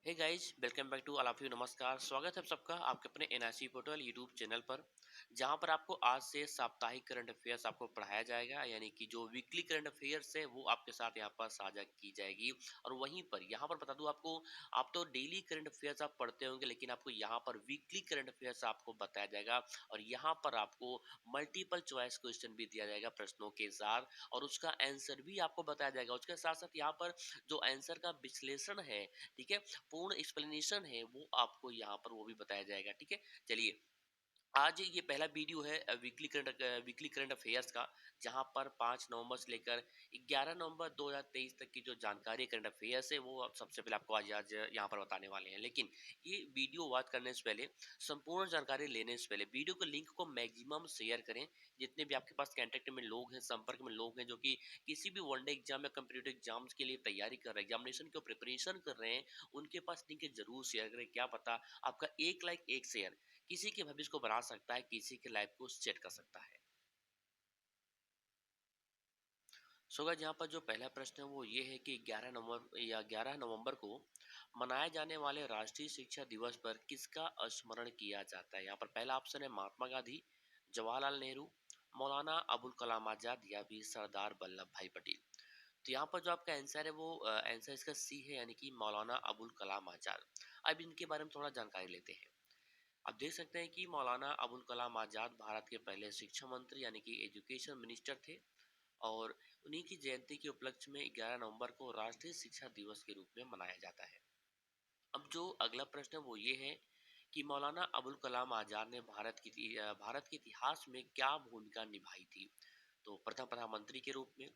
Hey guys, welcome back to all of you. नमस्कार, स्वागत है आप सबका आपके अपने एनआईसी पोर्टल यूट्यूब चैनल पर, जहां पर आपको आज से साप्ताहिक करंट अफेयर्स आपको पढ़ाया जाएगा। यानी कि जो वीकली करंट अफेयर्स है वो आपके साथ यहां पर साझा की जाएगी। और वहीं पर यहां पर बता दूं आपको, आप तो डेली करंट अफेयर्स आप पढ़ते होंगे, लेकिन आपको यहां पर वीकली करंट अफेयर्स आपको बताया जाएगा। और यहां पर आपको मल्टीपल चॉइस क्वेश्चन भी दिया जाएगा प्रश्नों के साथ, और उसका आंसर भी आपको बताया जाएगा। उसके साथ साथ यहाँ पर जो आंसर का विश्लेषण है, ठीक है, पूर्ण एक्सप्लेनेशन है, वो आपको यहाँ पर वो भी बताया जाएगा। ठीक है, चलिए, आज ये पहला वीडियो है वीकली करंट अफेयर्स का, जहां पर 5 नवंबर से लेकर 11 नवंबर 2023 तक की जो जानकारी करंट अफेयर्स है वो आप सबसे पहले आपको आज यहाँ पर बताने वाले हैं। लेकिन ये वीडियो वॉच करने से पहले, संपूर्ण जानकारी लेने से पहले, वीडियो को लिंक को मैक्सिमम शेयर करें। जितने भी आपके पास कांटेक्ट में लोग हैं, संपर्क में लोग हैं जो कि किसी भी वनडे एग्जाम या कंप्यूटर एग्जाम्स के लिए तैयारी कर रहे हैं, एग्जामिनेशन की प्रिपरेशन कर रहे हैं, उनके पास लिंक जरूर शेयर करें। क्या पता आपका एक लाइक एक शेयर किसी के भविष्य को बना सकता है, किसी के लाइफ को सेट कर सकता है। सो गाइस, यहाँ पर जो पहला प्रश्न है वो ये है कि 11 नवंबर को मनाए जाने वाले राष्ट्रीय शिक्षा दिवस पर किसका स्मरण किया जाता है। यहाँ पर पहला ऑप्शन है महात्मा गांधी, जवाहरलाल नेहरू, मौलाना अबुल कलाम आजाद या फिर सरदार वल्लभ भाई पटेल। तो यहाँ पर जो आपका आंसर है वो आंसर इसका सी है, यानी कि मौलाना अबुल कलाम आजाद। अब इनके बारे में थोड़ा जानकारी लेते हैं। आप देख सकते हैं कि मौलाना अबुल कलाम आजाद भारत के पहले शिक्षा मंत्री यानी कि एजुकेशन मिनिस्टर थे। और उन्हीं की जयंती के उपलक्ष्य में 11 नवंबर को राष्ट्रीय शिक्षा दिवस के रूप में मनाया जाता है। अब जो अगला प्रश्न है वो ये है कि मौलाना अबुल कलाम आजाद ने भारत के इतिहास में क्या भूमिका निभाई थी। तो प्रथम प्रधानमंत्री के रूप में,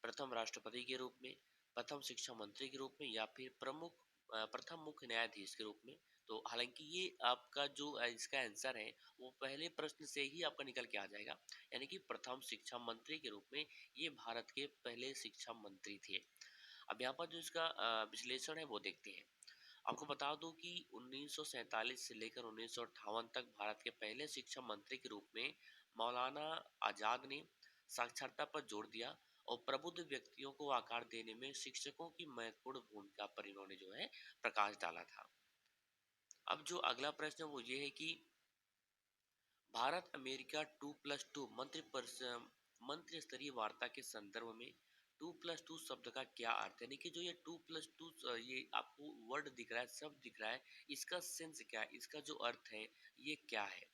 प्रथम राष्ट्रपति के रूप में, प्रथम शिक्षा मंत्री के रूप में या फिर प्रथम मुख्य न्यायाधीश के रूप में। तो हालांकि ये आपका जो इसका आंसर है वो पहले प्रश्न से ही आपका निकल के आ जाएगा, यानी कि प्रथम शिक्षा मंत्री के रूप में ये भारत के पहले शिक्षा मंत्री थे। अब यहाँ पर जो इसका विश्लेषण है वो देखते हैं। आपको बता दूं कि 1947 से लेकर 1958 तक भारत के पहले शिक्षा मंत्री के रूप में मौलाना आजाद ने साक्षरता पर जोर दिया और प्रबुद्ध व्यक्तियों को आकार देने में शिक्षकों की महत्वपूर्ण भूमिका पर इन्होंने जो है प्रकाश डाला था। अब जो अगला प्रश्न है वो ये है कि भारत अमेरिका 2+2 मंत्री स्तरीय वार्ता के संदर्भ में 2+2 शब्द का क्या अर्थ है, यानी कि जो ये 2+2 ये आपको वर्ड दिख रहा है, शब्द दिख रहा है, इसका सेंस क्या है, इसका जो अर्थ है ये क्या है।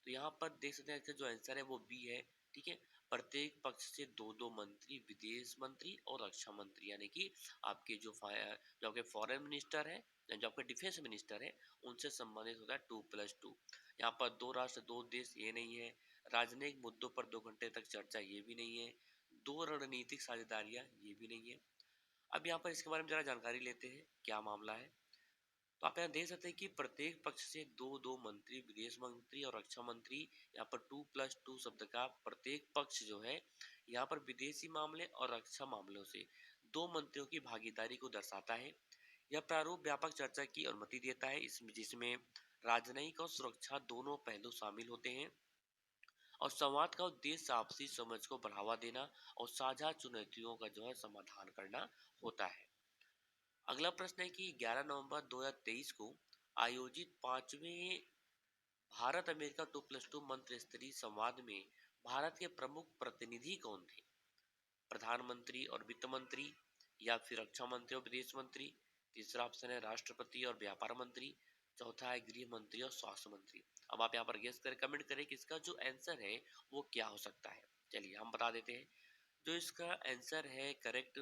तो यहाँ पर देख सकते हैं इसका जो आंसर है वो बी है। ठीक है, प्रत्येक पक्ष से दो दो मंत्री, विदेश मंत्री और रक्षा मंत्री, यानी कि आपके जो आपके फॉरेन मिनिस्टर है, जो आपके डिफेंस मिनिस्टर है, उनसे संबंधित होता है 2+2। यहाँ पर दो राष्ट्र दो देश ये नहीं है, राजनयिक मुद्दों पर 2 घंटे तक चर्चा ये भी नहीं है, दो रणनीतिक साझेदारियां ये भी नहीं है। अब यहाँ पर इसके बारे में जरा जानकारी लेते हैं क्या मामला है। तो आप यहाँ देख सकते हैं कि प्रत्येक पक्ष से दो दो मंत्री, विदेश मंत्री और रक्षा मंत्री। यहाँ पर 2+2 शब्द का प्रत्येक पक्ष जो है यहाँ पर विदेशी मामले और रक्षा मामलों से दो मंत्रियों की भागीदारी को दर्शाता है। यह प्रारूप व्यापक चर्चा की अनुमति देता है, इसमें जिसमें राजनयिक और सुरक्षा दोनों पहलू शामिल होते हैं। और संवाद का उद्देश्य आपसी समझ को बढ़ावा देना और साझा चुनौतियों का जो है समाधान करना होता है। अगला प्रश्न है कि 11 नवंबर 2023 को आयोजित पांचवें भारत अमेरिका 2+2 मंत्री स्तरीय संवाद में भारत के प्रमुख प्रतिनिधि कौन थे। प्रधानमंत्री और वित्त मंत्री या फिर रक्षा मंत्री और विदेश मंत्री। तीसरा ऑप्शन है राष्ट्रपति और व्यापार मंत्री। चौथा है गृह मंत्री और स्वास्थ्य मंत्री। अब आप यहाँ पर गेस करें, कमेंट करें कि इसका जो आंसर है वो क्या हो सकता है। चलिए हम बता देते हैं। जो इसका आंसर है, करेक्ट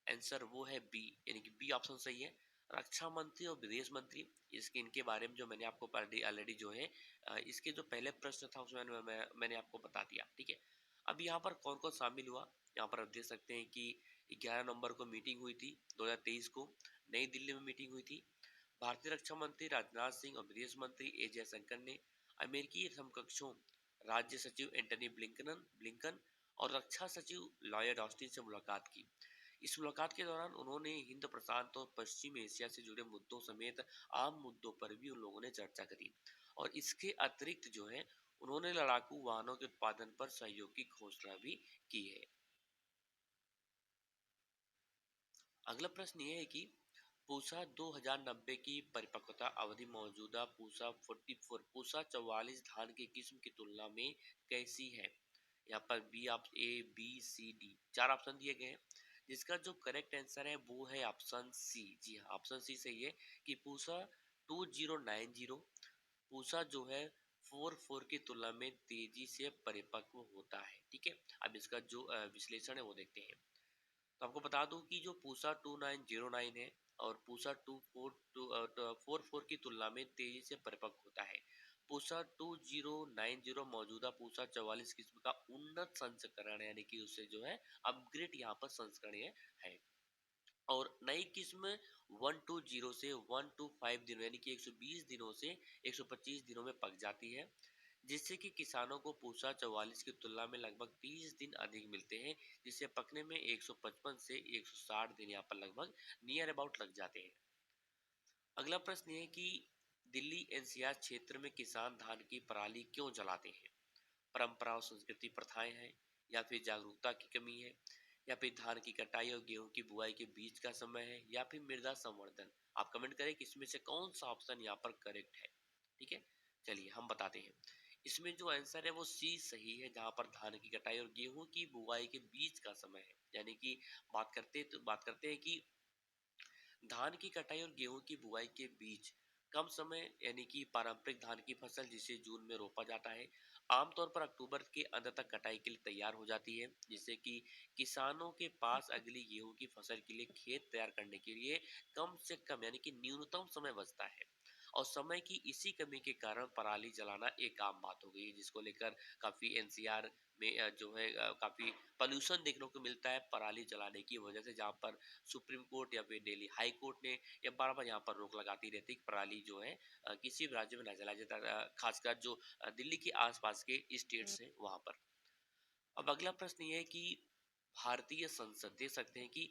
आंसर वो है बी, यानी कि बी ऑप्शन सही है। रक्षा मंत्री और विदेश मंत्री, इसके इनके बारे में जो मैंने आपको ऑलरेडी जो है इसके जो पहले प्रश्न था उसमें मैंने आपको बता दिया। ठीक है, अब यहाँ पर कौन कौन शामिल हुआ, यहाँ पर आप देख सकते हैं कि 11 नवंबर को मीटिंग हुई थी 2023 को, नई दिल्ली में मीटिंग हुई थी। भारतीय रक्षा मंत्री राजनाथ सिंह और विदेश मंत्री ए जयशंकर ने अमेरिकी समकक्षों राज्य सचिव एंटनी ब्लिंकन और रक्षा सचिव लॉयड ऑस्टिन से मुलाकात की। इस मुलाकात के दौरान उन्होंने हिंद प्रशांत और पश्चिम एशिया से जुड़े मुद्दों समेत आम मुद्दों पर भी उन लोगों ने चर्चा करी। और इसके अतिरिक्त जो है उन्होंने लड़ाकू वाहनों के उत्पादन पर सहयोग की घोषणा भी की है। अगला प्रश्न ये है कि पूसा 2090 की परिपक्वता अवधि मौजूदा पूसा 44 पूसा 44 धान की किस्म की तुलना में कैसी है? यहाँ पर बी आप ए बी सी डी चार ऑप्शन दिए गए हैं, जिसका जो करेक्ट आंसर है वो है ऑप्शन सी। जी हाँ, ऑप्शन सी सही है कि पूसा 2090 पूसा जो है 44 की तुलना में तेजी से परिपक्व होता है। ठीक है, अब इसका जो विश्लेषण है वो देखते हैं। तो आपको बता दूं कि जो पूसा 2909 है और पूसा 44 की तुलना में तेजी से परिपक्व होता है। पूसा 2090 मौजूदा पूसा 44 किस्म का उन्नत संस्करण है, यानी कि उससे जो है अपग्रेड यहाँ पर संस्करण ये है। और नई किस्म 120 से 125 दिनों यानी कि 120 दिनों से 125 दिनों में पक जाती है, जिससे कि किसानों को पूसा 44 की तुलना में लगभग 30 दिन अधिक मिलते हैं, जिसे पकने में 155 से 160 दिन यहाँ पर लगभग नियर अबाउट लग जाते हैं। अगला प्रश्न ये है कि दिल्ली एनसीआर क्षेत्र में किसान धान की पराली क्यों जलाते हैं? परंपरा और संस्कृति प्रथाएं हैं, या फिर जागरूकता की कमी है, या फिर धान की कटाई और गेहूं की बुआई के बीच का समय है, या फिर मृदा संवर्धन। आप कमेंट करें कि इसमें से कौन सा ऑप्शन यहाँ पर करेक्ट है। ठीक है, चलिए हम बताते हैं। इसमें जो आंसर है वो सी सही है, जहां पर धान की कटाई और गेहूं की बुआई के बीच का समय है। यानी कि बात करते हैं कि धान की कटाई और गेहूं की बुआई के बीच कम समय, यानी कि पारंपरिक धान की फसल जिसे जून में रोपा जाता है, आमतौर पर अक्टूबर के अंत तक कटाई के लिए तैयार हो जाती है, जिससे कि किसानों के पास अगली गेहूं की फसल के लिए खेत तैयार करने के लिए कम से कम यानी कि न्यूनतम समय बचता है। और समय की इसी कमी के कारण पराली जलाना एक आम बात हो गई है, जिसको लेकर काफी एनसीआर में जो है काफी पॉल्यूशन देखने को मिलता है पराली जलाने की वजह से, जहाँ पर सुप्रीम कोर्ट या फिर दिल्ली हाई कोर्ट ने या बार बार यहाँ पर रोक लगाती रहती है कि पराली जो है किसी भी राज्य में न जलाया जाता, खासकर जो दिल्ली के आसपास के स्टेट्स हैं वहां पर। अब अगला प्रश्न ये है कि भारतीय संसद देख सकते हैं कि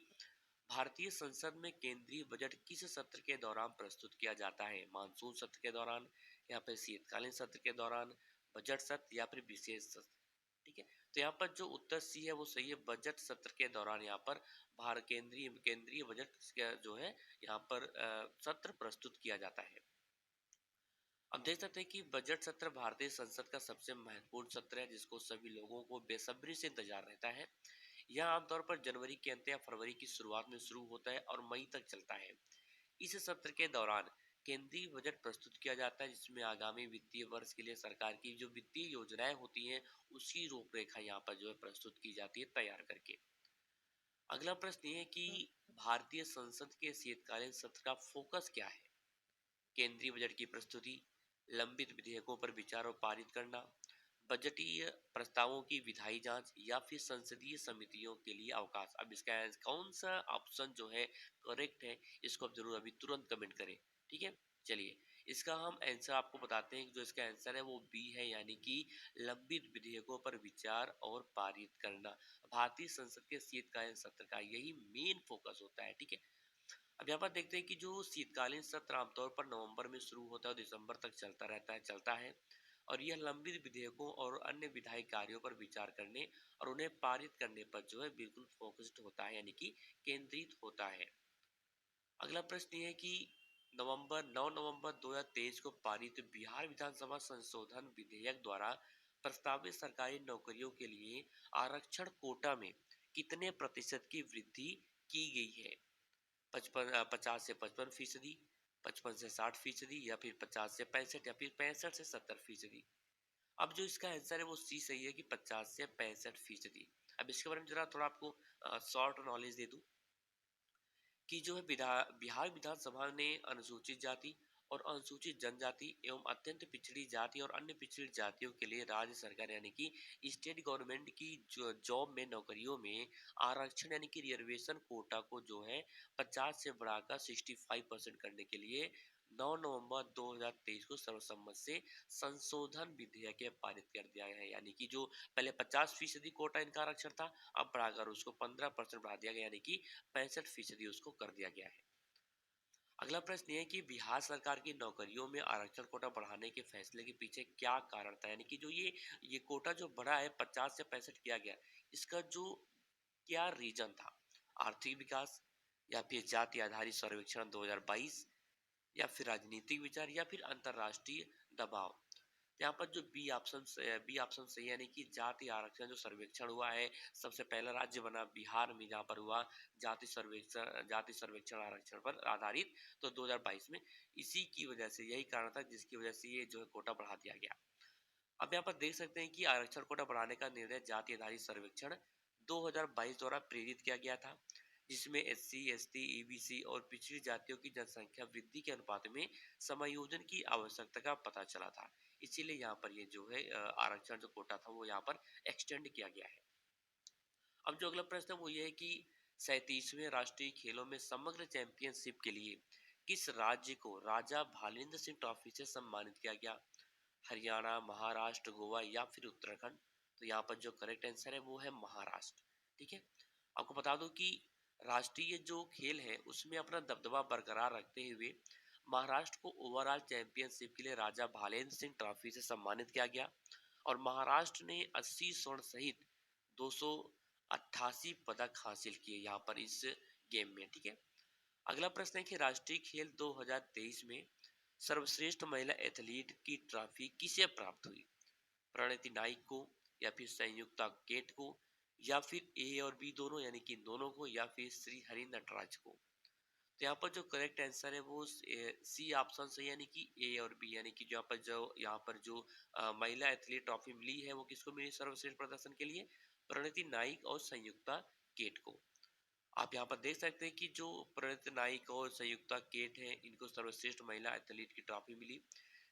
भारतीय संसद में केंद्रीय बजट किस सत्र के दौरान प्रस्तुत किया जाता है? मानसून सत्र के दौरान, या फिर शीतकालीन सत्र के दौरान, बजट सत्र, या फिर विशेष सत्र। ठीक है, तो यहाँ पर जो उत्तर सी है वो सही है, बजट सत्र के दौरान यहाँ पर भारत केंद्रीय केंद्रीय बजट जो है यहाँ पर सत्र प्रस्तुत किया जाता है। अब देख सकते हैं कि बजट सत्र भारतीय संसद का सबसे महत्वपूर्ण सत्र है, जिसको सभी लोगों को बेसब्री से इंतजार रहता है। यह आमतौर पर जनवरी के अंत या फरवरी की शुरुआत में शुरू होता है और मई तक चलता है। इस सत्र के दौरान केंद्रीय बजट प्रस्तुत किया जाता है, जिसमें आगामी वित्तीय वर्ष के लिए सरकार की जो वित्तीय योजनाएं होती हैं उसकी रूपरेखा यहाँ पर जो है प्रस्तुत की जाती है तैयार करके। अगला प्रश्न ये है कि भारतीय संसद के शीतकालीन सत्र का फोकस क्या है? केंद्रीय बजट की प्रस्तुति, लंबित विधेयकों पर विचार और पारित करना, बजटीय प्रस्तावों की विधायी जांच, या फिर संसदीय समितियों के लिए अवकाश। अब इसका कौन सा ऑप्शन जो है करेक्ट है, इसको आप जरूर अभी तुरंत कमेंट करें। ठीक है, चलिए इसका हम आंसर आपको बताते हैं। जो इसका आंसर है वो बी है, यानी कि लंबित विधेयकों पर विचार और पारित करना। भारतीय संसद के शीतकालीन सत्र का यही मेन फोकस होता है। ठीक है, अब यहाँ पर देखते हैं कि जो शीतकालीन सत्र आमतौर पर नवंबर में शुरू होता है और दिसंबर तक चलता है, और यह लंबित विधेयकों और अन्य विधायी कार्यों पर विचार करने और उन्हें पारित करने पर जो है बिल्कुल फोकस्ड होता है, यानी कि केंद्रित होता है। अगला प्रश्न ये है कि 9 नवंबर 2023 को पारित बिहार विधानसभा संशोधन विधेयक द्वारा प्रस्तावित सरकारी नौकरियों के लिए आरक्षण कोटा में कितने प्रतिशत की वृद्धि की गई है? 50 से 55%, 55 से 60%, या फिर 50 से 65, या फिर 65 से 70%। अब जो इसका आंसर है वो सी सही है कि 50 से 65%। अब इसके बारे में जरा थोड़ा आपको शॉर्ट नॉलेज दे दूं कि जो है बिहार विधानसभा ने अनुसूचित जाति और अनुसूचित जनजाति एवं अत्यंत पिछड़ी जाति और अन्य पिछड़ी जातियों के लिए राज्य सरकार यानी कि स्टेट गवर्नमेंट की जो जॉब में नौकरियों में आरक्षण यानी कि रिजर्वेशन कोटा को जो है 50 से बढ़ाकर 65% करने के लिए 9 नवंबर 2023 को सर्वसम्मत से संशोधन विधेयक के पारित कर दिया गया है। यानी कि जो पहले 50% कोटा इनका आरक्षण था, अब बढ़ाकर उसको 15% बढ़ा दिया गया, यानी कि 65% उसको कर दिया गया है। अगला प्रश्न ये है कि बिहार सरकार की नौकरियों में आरक्षण कोटा बढ़ाने के फैसले के पीछे क्या कारण था? यानी कि जो ये कोटा जो बढ़ा है 50 से 65 किया गया, इसका जो क्या रीजन था? आर्थिक विकास, या फिर जाति आधारित सर्वेक्षण 2022, या फिर राजनीतिक विचार, या फिर अंतरराष्ट्रीय दबाव। तो यहाँ पर जो बी ऑप्शन सही है, यानी कि जाति आरक्षण जो सर्वेक्षण हुआ है, सबसे पहला राज्य बना बिहार में, जहाँ पर हुआ जाति सर्वेक्षण आरक्षण पर आधारित, तो 2022 में। इसी की वजह से, यही कारण था जिसकी वजह से ये जो है कोटा बढ़ा दिया गया। अब यहाँ पर देख सकते हैं कि आरक्षण कोटा बढ़ाने का निर्णय जाति आधारित सर्वेक्षण 2022 द्वारा प्रेरित किया गया था, जिसमें एससी, एसटी, ईबीसी और पिछड़ी जातियों की जनसंख्या वृद्धि के अनुपात में समायोजन की आवश्यकता का पता चला था। इसीलिए यहाँ पर ये जो है आरक्षण जो कोटा था वो यहाँ पर एक्सटेंड किया गया है। अब जो अगला प्रश्न है वो ये है कि 37वें राष्ट्रीय खेलों में समग्र चैंपियनशिप के लिए किस राज्य को राजा भालेंद्र सिंह ट्रॉफी से सम्मानित किया गया? हरियाणा, महाराष्ट्र, गोवा या फिर उत्तराखंड? तो यहाँ पर जो करेक्ट आंसर है वो है महाराष्ट्र। ठीक है। आपको बता दूं कि राष्ट्रीय जो खेल है उसमें अपना दबदबा बरकरार रखते हुए महाराष्ट्र को ओवरऑल चैंपियनशिप के लिए राजा भालेंद्र सिंह ट्रॉफी से सम्मानित किया गया, और महाराष्ट्र ने 80 स्वर्ण सहित 288 पदक हासिल किए यहाँ पर इस गेम में। ठीक है। अगला प्रश्न है कि राष्ट्रीय खेल 2023 में सर्वश्रेष्ठ महिला एथलीट की ट्रॉफी किसे प्राप्त हुई? प्रणति नाइक को, या फिर संयुक्ता केट को, या फिर ए और बी दोनों यानी कि दोनों को, या फिर श्री हरि नटराज को? तो यहाँ पर जो करेक्ट आंसर है वो सी ऑप्शन से, यानी कि ए और बी, यानी कि यहाँ पर जो महिला एथलीट ट्रॉफी मिली है वो किसको मिली सर्वश्रेष्ठ प्रदर्शन के लिए? प्रणति नाइक और संयुक्ता केट को। आप यहाँ पर देख सकते हैं कि जो प्रणति नाइक और संयुक्ता केट है इनको सर्वश्रेष्ठ महिला एथलीट की ट्रॉफी मिली,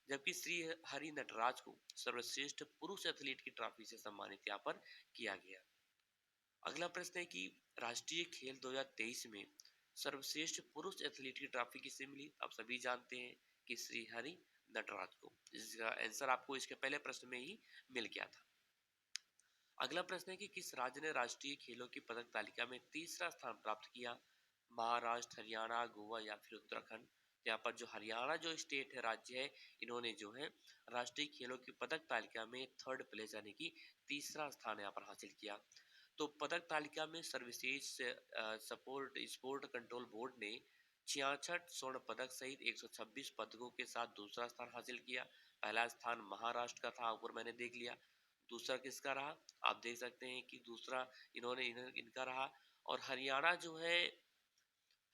जबकि श्री हरि नटराज को सर्वश्रेष्ठ पुरुष एथलीट की ट्रॉफी से सम्मानित यहाँ पर किया गया। अगला प्रश्न है कि राष्ट्रीय खेल 2023 में सर्वश्रेष्ठ पुरुष एथलीट की ट्रॉफी किसे मिली? आप सभी जानते हैं कि श्री हरि नटराज को। इसका आंसर आपको इसके पहले प्रश्न में ही मिल गया था। अगला प्रश्न है कि किस राज्य ने राष्ट्रीय खेलों की पदक तालिका में तीसरा स्थान प्राप्त किया? महाराष्ट्र, हरियाणा, गोवा या फिर उत्तराखंड? यहाँ पर जो हरियाणा जो स्टेट है, राज्य है, इन्होंने जो है राष्ट्रीय खेलों की पदक तालिका में थर्ड प्लेस यानी कि तीसरा स्थान यहाँ पर हासिल किया। तो पदक तालिका में services support sport control board ने 66 स्वर्ण पदक सहित 126 पदकों के साथ दूसरा स्थान हासिल किया। पहला स्थान महाराष्ट्र का था, ऊपर मैंने देख लिया। दूसरा किसका रहा? आप देख सकते हैं कि दूसरा इनका रहा। और हरियाणा जो है,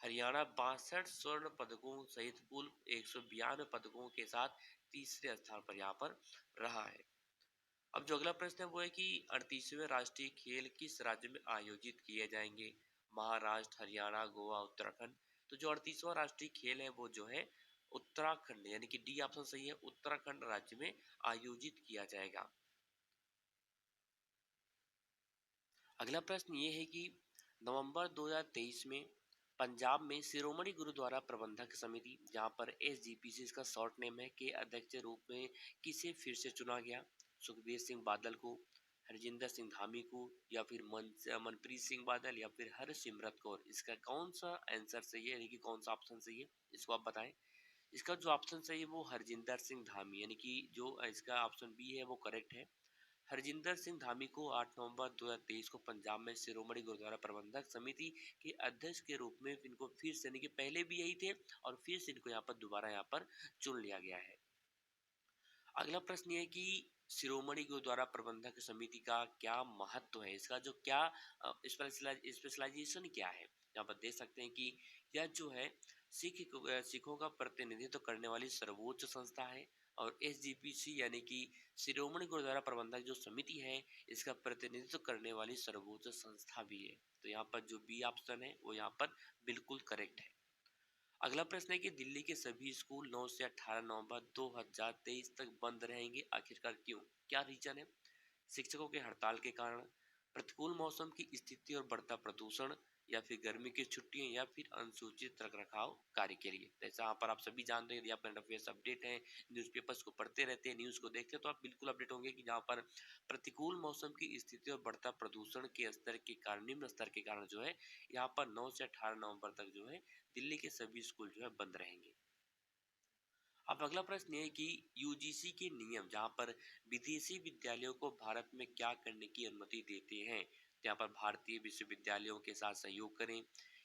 हरियाणा 62 स्वर्ण पदकों सहित कुल 192 पदकों के साथ तीसरे स्थान पर यहाँ पर रहा है। अब जो अगला प्रश्न है वो है कि 38वें राष्ट्रीय खेल किस राज्य में आयोजित किए जाएंगे? महाराष्ट्र, हरियाणा, गोवा, उत्तराखंड? तो जो 38वां राष्ट्रीय खेल है वो जो है उत्तराखंड, यानी कि डी ऑप्शन सही है, उत्तराखंड राज्य में आयोजित किया जाएगा। अगला प्रश्न ये है कि नवंबर 2023 में पंजाब में शिरोमणि गुरुद्वारा प्रबंधक समिति, जहां पर एसजीपीसी इसका शॉर्ट नेम है, के अध्यक्ष के रूप में किसे फिर से चुना गया? सुखबीर सिंह बादल को, हरजिंदर सिंह धामी को, या फिर मनप्रीत सिंह बादल, या फिर हरसिमरत कौर? इसका कौन सा आंसर सही है, यानी कि कौन सा ऑप्शन सही है, इसको आप बताएं। इसका जो ऑप्शन सही है वो हरजिंदर सिंह धामी, यानी कि जो इसका ऑप्शन बी है वो करेक्ट है। हरजिंदर सिंह धामी को 8 नवंबर 2023 को पंजाब में शिरोमणि गुरुद्वारा प्रबंधक समिति के अध्यक्ष के रूप में इनको फिर से, यानी कि पहले भी यही थे और फिर से इनको यहाँ पर दोबारा यहाँ पर चुन लिया गया है। अगला प्रश्न ये है कि शिरोमणि गुरुद्वारा प्रबंधक समिति का क्या महत्व है, इसका जो क्या स्पेशलाइजेशन क्या है? यहाँ पर देख सकते हैं कि यह जो है सिखों का प्रतिनिधित्व करने वाली सर्वोच्च संस्था है, और एसजीपीसी यानी कि शिरोमणि गुरुद्वारा प्रबंधक जो समिति है इसका प्रतिनिधित्व करने वाली सर्वोच्च संस्था भी है। तो यहाँ पर जो बी ऑप्शन है वो यहाँ पर बिल्कुल करेक्ट है। अगला प्रश्न है कि दिल्ली के सभी स्कूल 9 से 18 नवंबर 2023 तक बंद रहेंगे, आखिरकार क्यों? क्या रीजन है? शिक्षकों के हड़ताल के कारण, प्रतिकूल मौसम की स्थिति और बढ़ता प्रदूषण, या फिर गर्मी की छुट्टियां, या फिर अनुसूचित रखरखाव कार्य के लिए? जैसा यहाँ पर आप सभी जानते हैं, यदि आप करंट अफेयर्स अपडेट हैं, न्यूज़पेपर्स को पढ़ते रहते हैं, न्यूज़ को देखते हैं, तो आप बिल्कुल अपडेट होंगे कि जहाँ पर प्रतिकूल मौसम की स्थिति और बढ़ता प्रदूषण के स्तर के कारण, निम्न स्तर के कारण जो है यहाँ पर 9 से 18 नवंबर तक जो है दिल्ली के सभी स्कूल जो है बंद रहेंगे। अब अगला प्रश्न ये है कि यूजीसी के नियम जहाँ पर विदेशी विद्यालयों को भारत में क्या करने की अनुमति देते हैं? तो यहाँ पर भारतीय विश्वविद्यालयों के साथ सहयोग करें,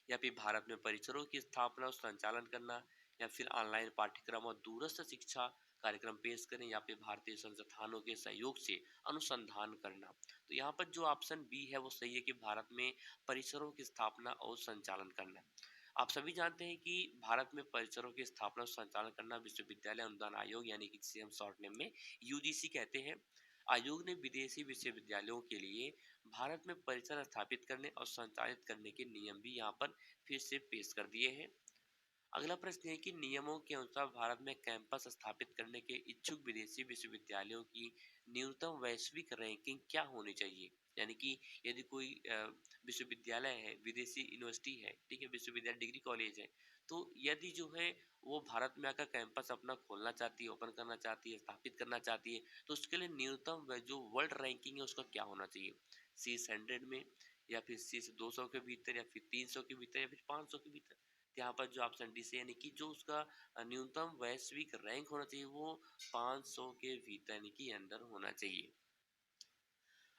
या फिर भारत में परिसरों की स्थापना और संचालन करना, या फिर ऑनलाइन पाठ्यक्रम और दूरस्थ शिक्षा कार्यक्रम पेश करें, या फिर भारतीय संस्थानों के सहयोग से अनुसंधान करना। तो यहाँ पर जो ऑप्शन बी है वो सही है कि भारत में परिसरों की स्थापना और संचालन करना। आप सभी जानते हैं कि भारत में परिसरों की स्थापना और संचालन करना विश्वविद्यालय अनुदान आयोग यानी कि जिसे हम शॉर्ट नेम में यूजीसी कहते हैं। आयोग ने विदेशी विश्वविद्यालयों के लिए भारत में परिसर स्थापित करने और संचालित करने के नियम भी यहाँ पर फिर से पेश कर दिए हैं। अगला प्रश्न है कि नियमों के अनुसार भारत में कैंपस स्थापित करने के इच्छुक विदेशी विश्वविद्यालयों की न्यूनतम वैश्विक रैंकिंग क्या होनी चाहिए। यानी कि यदि कोई विश्वविद्यालय है, विदेशी यूनिवर्सिटी है, ठीक है, विश्वविद्यालय डिग्री कॉलेज है, तो यदि जो है वो भारत में आकर कैंपस अपना खोलना चाहती है, ओपन करना चाहती है, स्थापित करना चाहती है, तो उसके लिए न्यूनतम जो वर्ल्ड रैंकिंग है उसका क्या होना चाहिए। शीर्ष 100 में, या फिर शीर्ष 200 के भीतर, या फिर 300 के भीतर, या फिर 500 के भीतर। यहाँ पर जो ऑप्शन डी से यानी कि जो उसका न्यूनतम वैश्विक रैंक होना चाहिए वो 500 के भीतर यानी कि अंदर होना चाहिए।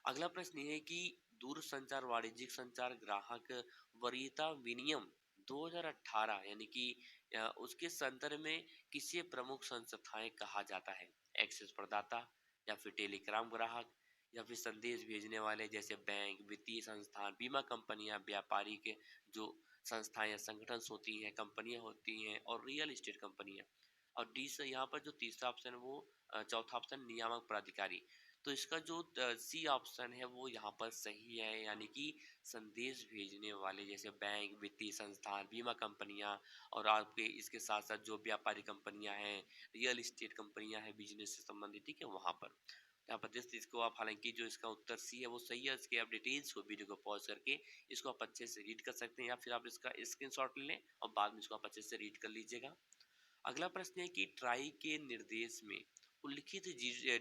अगला प्रश्न ये है कि दूरसंचार वाणिज्यिक संचार ग्राहक वरीयता विनियम 2018 यानी कि उसके संदर्भ में किसे प्रमुख संस्थाएं कहा जाता है। एक्सेस प्रदाता, या फिर टेलीग्राम ग्राहक, या फिर संदेश भेजने वाले जैसे बैंक, वित्तीय संस्थान, बीमा कंपनियां, व्यापारिक जो संस्थाएं या संगठन होती हैं, कंपनियां होती हैं, और रियल एस्टेट कंपनियां। और डी से यहाँ पर जो तीसरा ऑप्शन है वो चौथा ऑप्शन नियामक प्राधिकारी। तो इसका जो सी ऑप्शन है वो यहाँ पर सही है, यानी कि संदेश भेजने वाले जैसे बैंक, वित्तीय संस्थान, बीमा कंपनियां, और आपके इसके साथ साथ जो व्यापारी कंपनियां हैं, रियल एस्टेट कंपनियां हैं बिजनेस से संबंधित, ठीक है, वहां पर। यहाँ पर जिस चीज को आप, हालांकि जो इसका उत्तर सी है वो सही है, इसके आप डिटेल्स को वीडियो को पॉज करके इसको आप अच्छे से रीड कर सकते हैं, या फिर आप इसका स्क्रीनशॉट ले लें और बाद में इसको आप अच्छे से रीड कर लीजिएगा। अगला प्रश्न है कि ट्राई के निर्देश में उल्लिखित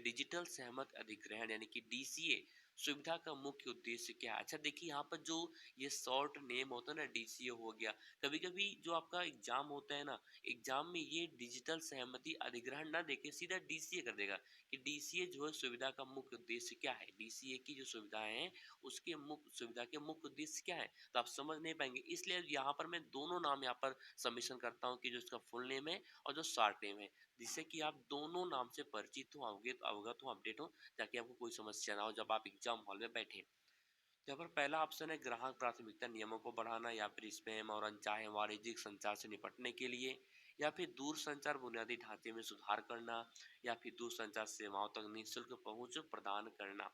डिजिटल सहमत अधिग्रहण यानी कि डीसीए सुविधा का मुख्य उद्देश्य क्या है। अच्छा देखिए, यहाँ पर जो ये शॉर्ट नेम होता है ना, डीसीए हो गया, कभी कभी जो आपका एग्जाम होता है ना, एग्जाम में ये डिजिटल सहमति अधिग्रहण ना देके सीधा डीसीए कर देगा कि डीसीए जो है सुविधा का मुख्य उद्देश्य क्या है, डीसीए की जो सुविधाएं हैं उसके मुख्य सुविधा के मुख्य उद्देश्य क्या है, तो आप समझ नहीं पाएंगे। इसलिए यहाँ पर मैं दोनों नाम यहाँ पर सबमिशन करता हूँ कि जो इसका फुल नेम है और जो शॉर्ट नेम है, जिससे कि आप दोनों नाम से परिचित हो, अवगत हो, अपडेट हो, ताकि आपको कोई समस्या ना हो जब आप एग्जाम हॉल में बैठे। यहाँ पर पहला ऑप्शन है ग्राहक प्राथमिकता नियमों को बढ़ाना, या फिर स्पैम और अनचाहे वाणिज्यिक संचार से निपटने के लिए, या फिर दूर संचार बुनियादी ढांचे में सुधार करना, या फिर दूर संचार सेवाओं तक निःशुल्क पहुंच प्रदान करना।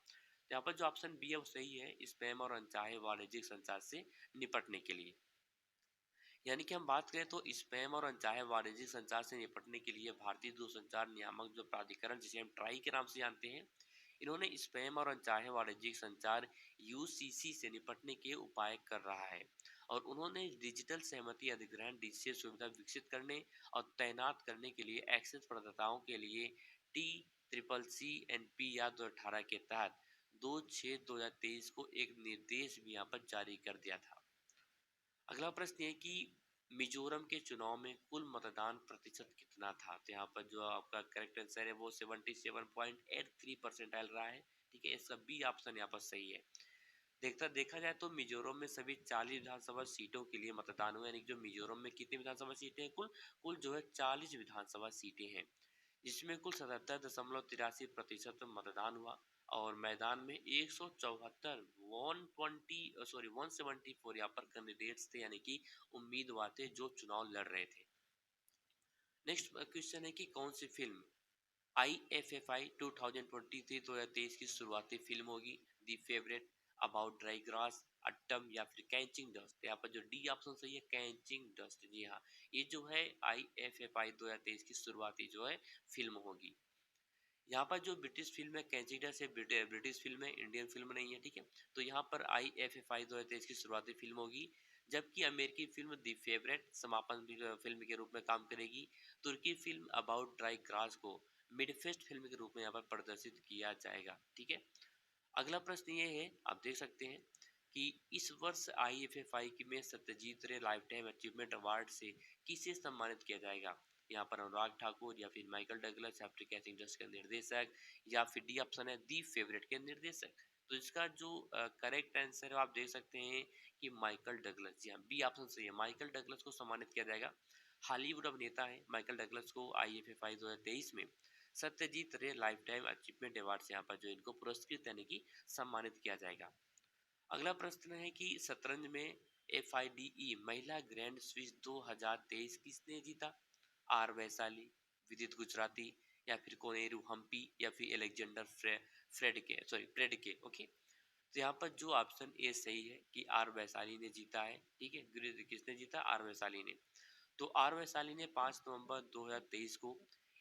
यहाँ पर जो ऑप्शन बी है वो सही है, स्पैम और अनचाहे वाणिज्यिक संचार से निपटने के लिए। यानी कि हम बात करें तो स्पैम और अनचाहे वाणिज्यिक संचार से निपटने के लिए भारतीय दूरसंचार नियामक जो प्राधिकरण जिसे हम ट्राई के नाम से जानते हैं, इन्होंने स्पैम और अनचाहे वाणिज्यिक संचार यूसीसी से निपटने के उपाय कर रहा है। और उन्होंने डिजिटल सहमति अधिग्रहण डीसीए सुविधा विकसित करने और तैनात करने के लिए एक्सेस प्रदाताओं के लिए T triple C N P या 2018 के तहत 2/6/2023 को एक निर्देश भी यहाँ पर जारी कर दिया था। अगला प्रश्न ये है कि मिजोरम के चुनाव में कुल मतदान प्रतिशत कितना था। तो यहाँ पर जो आपका करेक्ट आंसर है वो 77.83% रहा है, ठीक है, इसका बी ऑप्शन यहाँ पर सही है। देखा जाए तो मिजोरम में सभी 40 विधानसभा सीटों के लिए मतदान हुआ, यानी कि जो मिजोरम में कितनी विधानसभा सीटें हैं, कुल कुल जो है 40 विधानसभा सीटें हैं, जिसमें कुल 77.83% मतदान हुआ। और मैदान में 174 174 यहाँ पर कैंडिडेट्स थे, यानी कि उम्मीदवार थे जो चुनाव लड़ रहे थे। नेक्स्ट क्वेश्चन है कि कौन सी फिल्म IFFI 2023 की शुरुआती फिल्म होगी। दी favourite, about dry grass, Attam, या फिर कैंचिंग डस्ट। यहाँ पर जो डी ऑप्शन सही है, कैंचिंग डस्ट। जी हाँ, ये जो है IFFI 2023 की शुरुआती जो है फिल्म होगी। यहाँ पर जो ब्रिटिश फिल्म है कैंचिंग डस्ट है, ब्रिटिश फिल्म है, इंडियन फिल्म नहीं है, ठीक है। तो यहाँ पर IFFI 2023 की शुरुआती फिल्म होगी, जबकि अमेरिकी फिल्म दी फेवरेट समापन फिल्म के रूप में काम करेगी। तुर्की फिल्म अबाउट ड्राई ग्रास को मिडफेस्ट फिल्म के रूप में यहाँ पर प्रदर्शित किया जाएगा, ठीक है। अगला प्रश्न ये है, आप देख सकते हैं कि इस वर्ष IFFI की में सत्यजीत रे लाइफ टाइम अचीवमेंट अवार्ड से किसे सम्मानित किया जाएगा। यहाँ पर अनुराग ठाकुर, या फिर माइकल डगलस, या फिर कैचिंग डस्ट के निर्देशक, या फिर डी ऑप्शन है दी फेवरेट के निर्देशक। तो इसका जो करेक्ट आंसर है आप देख सकते हैं कि माइकल डगलस। जी हाँ, बी ऑप्शन सही है। माइकल डगलस को सम्मानित किया जाएगा। हॉलीवुड अभिनेता है माइकल डगलस को आईएफएफआई 2023 में सत्यजीत रे लाइफ टाइम अचीवमेंट अवार्ड से यहाँ पर जो इनको पुरस्कृत यानी कि सम्मानित किया जाएगा। अगला प्रश्न है कि शतरंज में एफआईडीई महिला ग्रैंड स्विस 2023 किसने जीता? आर वैशाली, विदित गुजराती, या फिर कोनेरू हम्पी, या फिर एलेक्जेंडर फ्रेडके। ओके, तो यहाँ पर जो ऑप्शन ए सही है कि आर वैशाली ने जीता है। ठीक है, किसने जीता? आर वैशाली ने। तो आर वैशाली ने 5 नवंबर 2023 को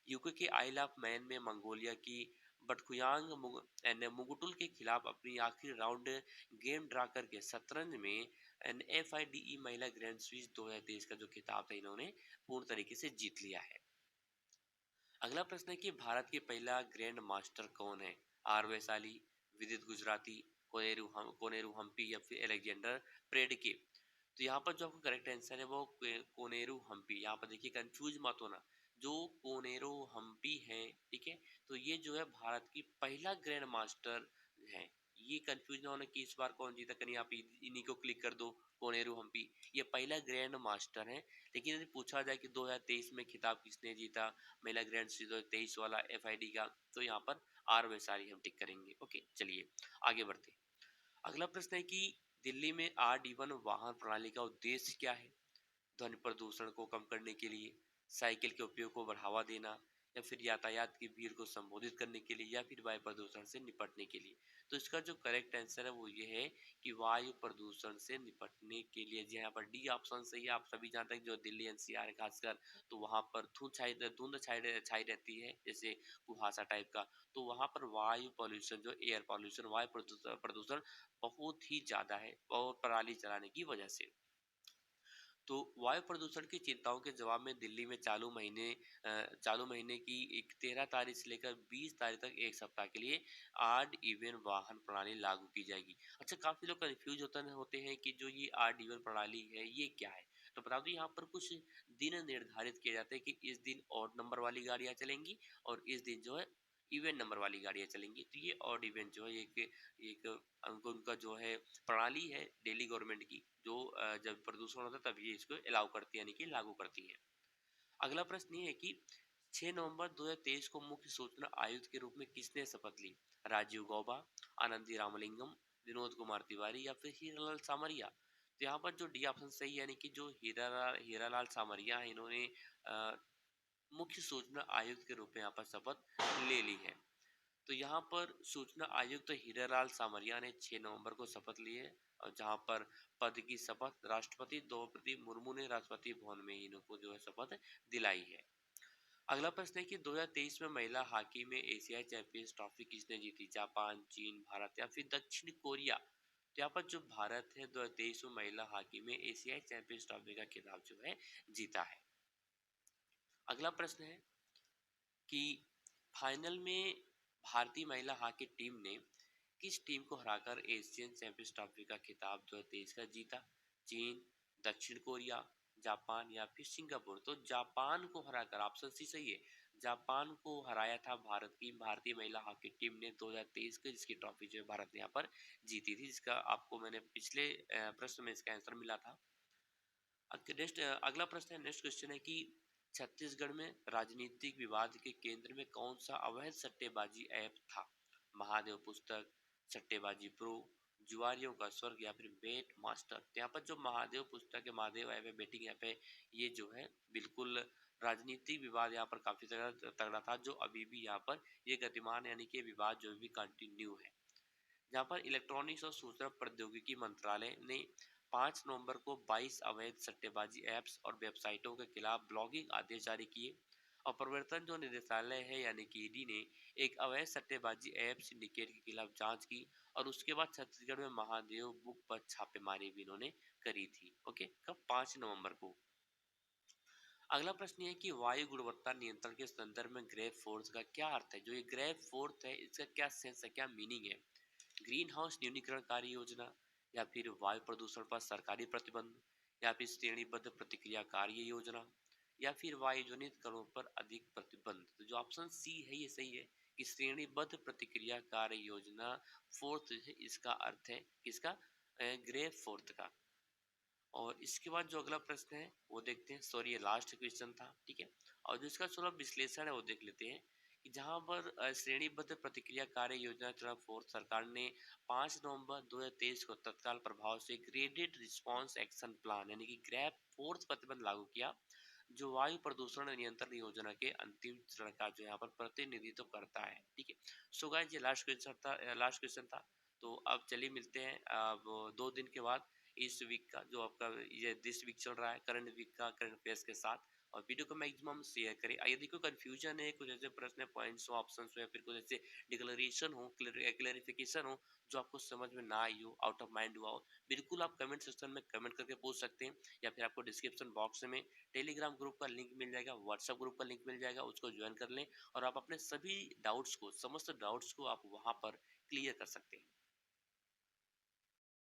यूके के आइल ऑफ मैन में मंगोलिया की बटकुयांग मुगुटुल के खिलाफ अपनी आखिरी राउंड गेम ड्रा करके शतरंज में एफआईडीई महिला ग्रैंड स्विस 2023 का जो खिताब था इन्होंने पूर्ण तरीके से जीत लिया है। अगला प्रश्न है कि भारत के पहला ग्रैंड मास्टर कौन है? आर वैशाली, विदित गुजराती, कोनेरू हम्पी, या फिर अलेक्जेंडर प्रेडके। तो यहाँ पर जो आपका करेक्ट आंसर है वो कोनेरू हम्पी। यहाँ पर देखिए कंफ्यूज मत होना, जो कोनेरू हम्पी है, ठीक है, तो ये जो है भारत की पहला ग्रैंड मास्टर है। ये कंफ्यूज ना होना कि इस बार कौन जीता, कहीं आप इन्हीं को क्लिक कर दो। कोनेरू हम्पी ये पहला ग्रैंड मास्टर है। लेकिन यदि पूछा जाए कि 2023 में खिताब किसने जीता महिला ग्रैंड सीरीज 2023 वाला एफआईडी का, तो यहाँ पर आर वैशाली हम टिक करेंगे। ओके, चलिए आगे बढ़ते हैं। अगला प्रश्न है कि दिल्ली में R-D1 वाहन प्रणाली का उद्देश्य क्या है? ध्वनि प्रदूषण को कम करने के लिए, साइकिल के उपयोग को बढ़ावा देना, या फिर यातायात की भीड़ को संबोधित करने के लिए, या फिर वायु प्रदूषण से निपटने के लिए। तो इसका जो करेक्ट आंसर है वो ये है कि वायु प्रदूषण से निपटने के लिए। जी यहाँ पर डी ऑप्शन सही है। आप सभी जानते हैं कि जो दिल्ली एनसीआर खासकर, तो वहां पर धुंध छाई रहती है, जैसे कुहासा टाइप का। तो वहां पर वायु पॉल्यूशन, जो एयर पॉल्यूशन, वायु प्रदूषण बहुत ही ज्यादा है और पराली चलाने की वजह से। तो वायु प्रदूषण की चिंताओं के जवाब में दिल्ली में चालू महीने की 13 तारीख से लेकर 20 तारीख तक एक सप्ताह के लिए आड इवन वाहन प्रणाली लागू की जाएगी। अच्छा, काफी लोग कंफ्यूज होते हैं कि जो ये आड इवन प्रणाली है ये क्या है। तो बता दो, यहाँ पर कुछ दिन निर्धारित किए जाते हैं कि इस दिन ऑड नंबर वाली गाड़ियां चलेंगी और इस दिन जो है इवेंट नंबर वाली गाड़ियां चलेंगी। तो ये ऑड इवेंट जो है एक एक उनका जो है प्रणाली है दिल्ली गवर्नमेंट की, जो जब प्रदूषण होता है तब ये इसको अलाउ करती है, यानी कि लागू करती है। अगला प्रश्न ये है कि 6 नवंबर 2023 को मुख्य सूचना आयुक्त के रूप में किसने शपथ ली? राजीव गौबा, आनंदी रामलिंगम, विनोद कुमार तिवारी, या फिर हीरालाल सामरिया। तो यहाँ पर जो डी ऑप्शन सही है, यानी कि जो हीरालाल सामरिया है, इन्होंने अ, मुख्य सूचना आयुक्त के रूप में यहाँ पर शपथ ले ली है। तो यहाँ पर सूचना आयुक्त हीरालाल सामरिया ने 6 नवंबर को शपथ ली है, और जहाँ पर पद की शपथ राष्ट्रपति द्रौपदी मुर्मू ने राष्ट्रपति भवन में इनको जो है शपथ दिलाई है। अगला प्रश्न है कि 2023 में महिला हॉकी में एशियाई चैंपियंस ट्रॉफी किसने जीती? जापान, चीन, भारत, या फिर दक्षिण कोरिया। तो यहाँ पर जो भारत है 2023 में महिला हॉकी में एशियाई चैंपियंस ट्रॉफी का खिताब जो है जीता है। अगला प्रश्न है कि फाइनल में भारतीय महिला हॉकी टीम ने किस टीम को हराकर एशियन चैंपियंस ट्रॉफी का खिताब 2023 का जीता? चीन, दक्षिण कोरिया, जापान, या फिर सिंगापुर। तो जापान को हराकर, ऑप्शन सी सही है, जापान को हराया था भारतीय महिला हॉकी टीम ने 2023 के, जिसकी ट्रॉफी जो है भारत ने यहाँ पर जीती थी, जिसका आपको मैंने पिछले प्रश्न में इसका आंसर मिला था। नेक्स्ट अगला प्रश्न है, नेक्स्ट क्वेश्चन है कि छत्तीसगढ़ में राजनीतिक विवाद के केंद्र में कौन सा अवैध सट्टेबाजी ऐप था? महादेव पुस्तक, सट्टेबाजी प्रो, जुआरियों का स्वर्ग, या फिर बेट मास्टर। तो यहाँ पर जो महादेव पुस्तक है, महादेव ऐप है, बेटिंग ऐप है, ये जो है बिल्कुल राजनीतिक विवाद यहाँ पर काफी तगड़ा था, जो अभी भी यहाँ पर ये गतिमान, यानी कि विवाद जो भी कंटिन्यू है। जहाँ पर इलेक्ट्रॉनिक्स और सूचना प्रौद्योगिकी मंत्रालय ने 5 नवंबर को 22 अवैध सट्टेबाजी ऐप्स और वेबसाइटों के खिलाफ ब्लॉगिंग आदेश जारी किए। और प्रवर्तन जो निदेशालय है, यानी कि ईडी ने एक अवैध सट्टेबाजी ऐप सिंडिकेट के खिलाफ जांच की, और उसके बाद छत्तीसगढ़ में महादेव बुक पर छापेमारी भी इन्होंने करी थी। ओके, कब? 5 नवंबर को। अगला प्रश्न ये है कि वायु गुणवत्ता नियंत्रण के संदर्भ में ग्रेव फोर्स का क्या अर्थ है? जो ये ग्रेव फोर्थ है, इसका क्या सेंस है, क्या मीनिंग है? ग्रीन हाउस न्यूनीकरण कार्य योजना, या फिर वायु प्रदूषण पर सरकारी प्रतिबंध, या फिर श्रेणीबद्ध प्रतिक्रिया कार्य योजना, या फिर वायु जनित कणों पर अधिक प्रतिबंध। तो जो ऑप्शन सी है ये सही है, कि श्रेणीबद्ध प्रतिक्रिया कार्य योजना फोर्थ, इसका अर्थ है किसका, ग्रे फोर्थ का। और इसके बाद जो अगला प्रश्न है वो देखते हैं, सॉरी ये लास्ट क्वेश्चन था, ठीक है। और जो इसका थोड़ा विश्लेषण है वो देख लेते हैं कि जहां पर श्रेणीबद्ध प्रतिक्रिया कार्य योजना चुनाव फोर्थ सरकार ने 5 नवंबर 2023 को तत्काल प्रभाव से ग्रेडेड रिस्पांस एक्शन प्लान यानी कि ग्रैप फोर्थ प्रतिबंध लागू किया, जो वायु प्रदूषण नियंत्रण योजना के अंतिम चरण का जो यहाँ पर प्रतिनिधित्व करता है, ठीक है। सो गाइस ये लास्ट क्वेश्चन था। तो अब चलिए मिलते हैं अब 2 दिन के बाद इस वीक का जो आपका ये दिस वीक चल रहा है करंट वीक का करंट अफेयर्स के साथ। और वीडियो को मैक्सिमम शेयर करें। यदि कोई कंफ्यूजन है, कुछ ऐसे प्रश्न पॉइंट्स हो, ऑप्शंस हो, या फिर कुछ ऐसे डिक्लेरेशन हो, क्लेरिफिकेशन हो जो आपको समझ में ना आई हो, आउट ऑफ माइंड हुआ हो, बिल्कुल आप कमेंट सेक्शन में कमेंट करके पूछ सकते हैं। या फिर आपको डिस्क्रिप्शन बॉक्स में टेलीग्राम ग्रुप का लिंक मिल जाएगा, व्हाट्सएप ग्रुप का लिंक मिल जाएगा, उसको ज्वाइन कर लें और आप अपने सभी डाउट्स को, समस्त डाउट्स को आप वहां पर क्लियर कर सकते हैं।